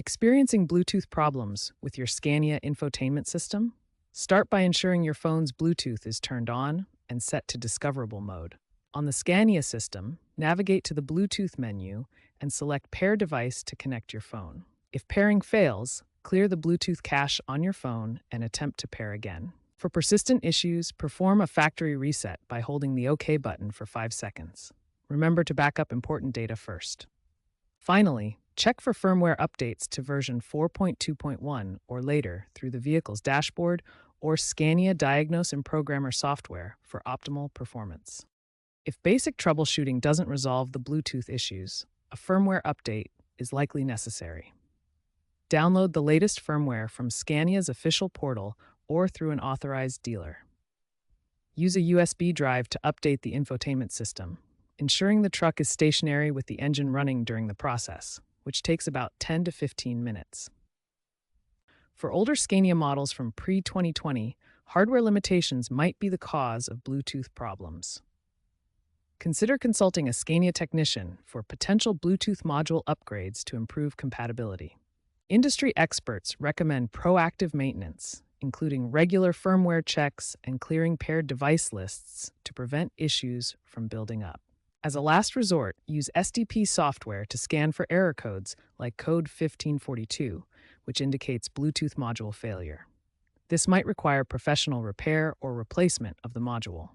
Experiencing Bluetooth problems with your Scania infotainment system? Start by ensuring your phone's Bluetooth is turned on and set to discoverable mode. On the Scania system, navigate to the Bluetooth menu and select Pair Device to connect your phone. If pairing fails, clear the Bluetooth cache on your phone and attempt to pair again. For persistent issues, perform a factory reset by holding the OK button for 5 seconds. Remember to back up important data first. Finally, check for firmware updates to version 4.2.1 or later through the vehicle's dashboard or Scania Diagnose and Programmer software for optimal performance. If basic troubleshooting doesn't resolve the Bluetooth issues, a firmware update is likely necessary. Download the latest firmware from Scania's official portal or through an authorized dealer. Use a USB drive to update the infotainment system, ensuring the truck is stationary with the engine running during the process, which takes about 10 to 15 minutes. For older Scania models from pre-2020, hardware limitations might be the cause of Bluetooth problems. Consider consulting a Scania technician for potential Bluetooth module upgrades to improve compatibility. Industry experts recommend proactive maintenance, including regular firmware checks and clearing paired device lists to prevent issues from building up. As a last resort, use SDP software to scan for error codes like code 1542, which indicates Bluetooth module failure. This might require professional repair or replacement of the module.